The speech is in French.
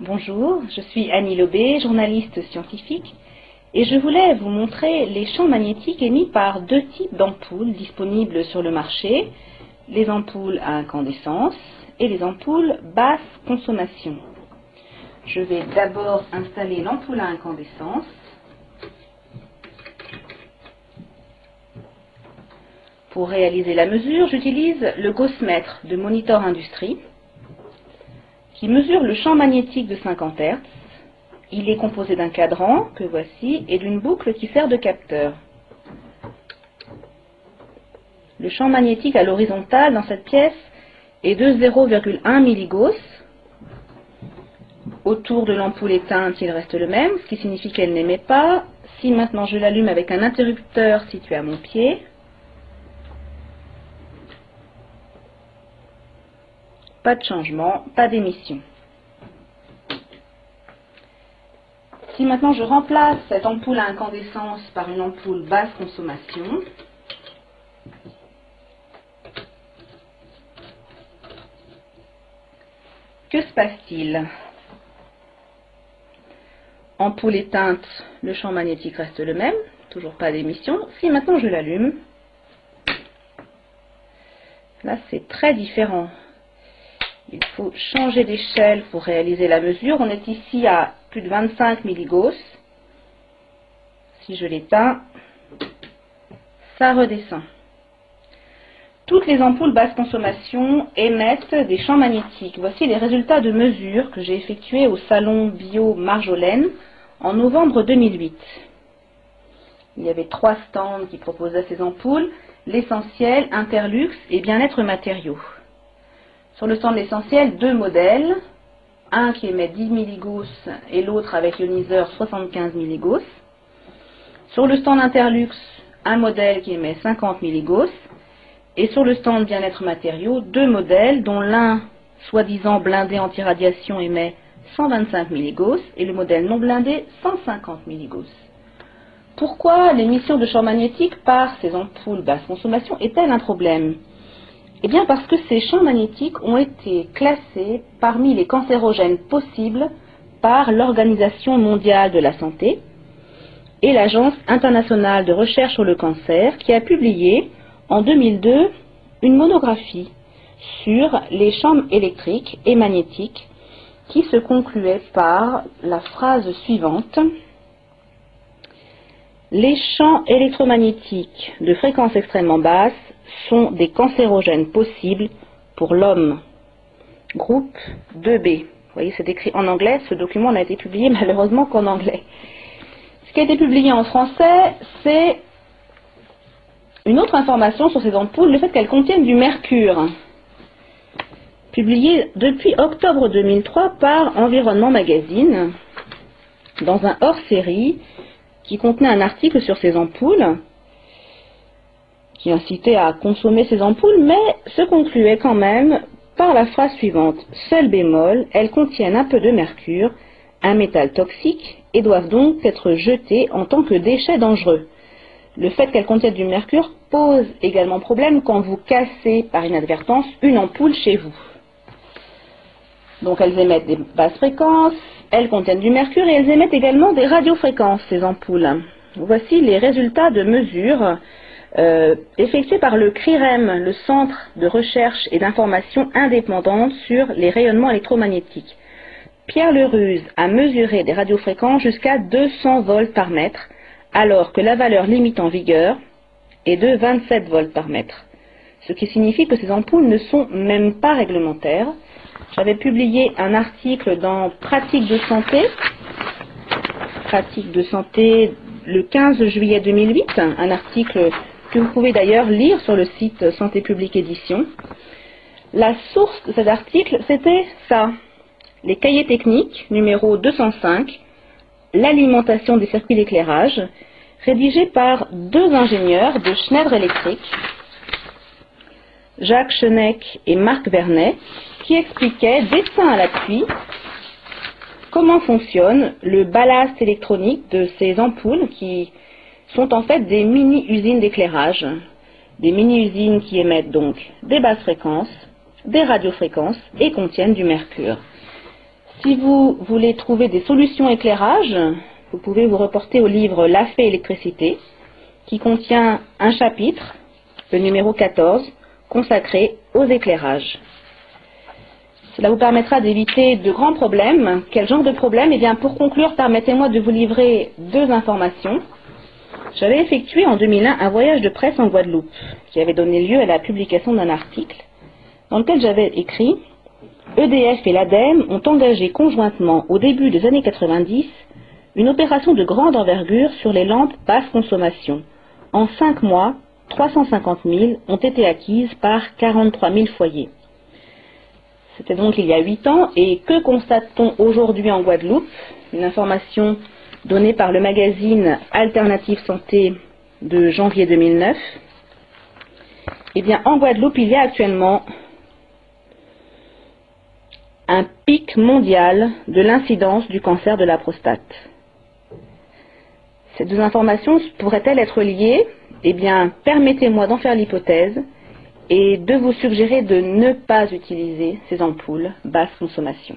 Bonjour, je suis Annie Lobé, journaliste scientifique, et je voulais vous montrer les champs magnétiques émis par deux types d'ampoules disponibles sur le marché, les ampoules à incandescence et les ampoules basse consommation. Je vais d'abord installer l'ampoule à incandescence. Pour réaliser la mesure, j'utilise le Gaussmètre de Monitor Industrie, qui mesure le champ magnétique de 50 Hz. Il est composé d'un cadran, que voici, et d'une boucle qui sert de capteur. Le champ magnétique à l'horizontale dans cette pièce est de 0,1 milligauss. Autour de l'ampoule éteinte, il reste le même, ce qui signifie qu'elle n'émet pas. Si maintenant je l'allume avec un interrupteur situé à mon pied, pas de changement, pas d'émission. Si maintenant je remplace cette ampoule à incandescence par une ampoule basse consommation, que se passe-t-il? Ampoule éteinte, le champ magnétique reste le même, toujours pas d'émission. Si maintenant je l'allume, là c'est très différent. Il faut changer d'échelle pour réaliser la mesure. On est ici à plus de 25 milligauss. Si je l'éteins, ça redescend. Toutes les ampoules basse consommation émettent des champs magnétiques. Voici les résultats de mesure que j'ai effectués au salon bio Marjolaine en novembre 2008. Il y avait 3 stands qui proposaient ces ampoules, l'essentiel, Interlux et Bien-être Matériaux. Sur le stand de l'essentiel, 2 modèles, un qui émet 10 milligauss et l'autre avec ioniseur 75 milligauss. Sur le stand Interlux, un modèle qui émet 50 milligauss. Et sur le stand Bien-être Matériaux, 2 modèles, dont l'un, soi-disant blindé anti-radiation, émet 125 milligauss et le modèle non blindé 150 milligauss. Pourquoi l'émission de champs magnétiques par ces ampoules basse consommation est-elle un problème? Eh bien parce que ces champs magnétiques ont été classés parmi les cancérogènes possibles par l'Organisation mondiale de la santé et l'Agence internationale de recherche sur le cancer qui a publié en 2002 une monographie sur les champs électriques et magnétiques qui se concluait par la phrase suivante: les champs électromagnétiques de fréquence extrêmement basse sont des cancérogènes possibles pour l'homme. Groupe 2B. Vous voyez, c'est écrit en anglais. Ce document n'a été publié malheureusement qu'en anglais. Ce qui a été publié en français, c'est une autre information sur ces ampoules, le fait qu'elles contiennent du mercure. Publié depuis octobre 2003 par Environnement Magazine, dans un hors-série qui contenait un article sur ces ampoules, qui incitait à consommer ces ampoules, mais se concluait quand même par la phrase suivante: seul bémol, elles contiennent un peu de mercure, un métal toxique, et doivent donc être jetées en tant que déchets dangereux. Le fait qu'elles contiennent du mercure pose également problème quand vous cassez par inadvertance une ampoule chez vous. Donc elles émettent des basses fréquences, elles contiennent du mercure et elles émettent également des radiofréquences, ces ampoules. Voici les résultats de mesures effectués par le CRIREM, le Centre de recherche et d'information indépendante sur les rayonnements électromagnétiques. Pierre Leruse a mesuré des radiofréquences jusqu'à 200 volts par mètre, alors que la valeur limite en vigueur est de 27 volts par mètre. Ce qui signifie que ces ampoules ne sont même pas réglementaires. J'avais publié un article dans Pratique de santé le 15 juillet 2008, un article que vous pouvez d'ailleurs lire sur le site Santé Publique Édition. La source de cet article, c'était ça, les cahiers techniques, numéro 205, l'alimentation des circuits d'éclairage, rédigé par 2 ingénieurs de Schneider Electric, Jacques Cheneck et Marc Vernet, qui expliquaient, dessin à l'appui, comment fonctionne le ballast électronique de ces ampoules qui sont en fait des mini-usines d'éclairage. des mini-usines qui émettent donc des basses fréquences, des radiofréquences et contiennent du mercure. Si vous voulez trouver des solutions éclairage, vous pouvez vous reporter au livre La Fée électricité, qui contient un chapitre, le numéro 14, consacré aux éclairages. Cela vous permettra d'éviter de grands problèmes. Quel genre de problème? Eh bien, pour conclure, permettez-moi de vous livrer deux informations. J'avais effectué en 2001 un voyage de presse en Guadeloupe, qui avait donné lieu à la publication d'un article, dans lequel j'avais écrit « EDF et l'ADEME ont engagé conjointement au début des années 90 une opération de grande envergure sur les lampes basse consommation. En 5 mois, 350 000 ont été acquises par 43 000 foyers. » C'était donc il y a 8 ans, et que constate-t-on aujourd'hui en Guadeloupe? Une information donnée par le magazine Alternative Santé de janvier 2009. Eh bien, en Guadeloupe, il y a actuellement un pic mondial de l'incidence du cancer de la prostate. Ces deux informations pourraient-elles être liées? Eh bien, permettez-moi d'en faire l'hypothèse et de vous suggérer de ne pas utiliser ces ampoules basse consommation.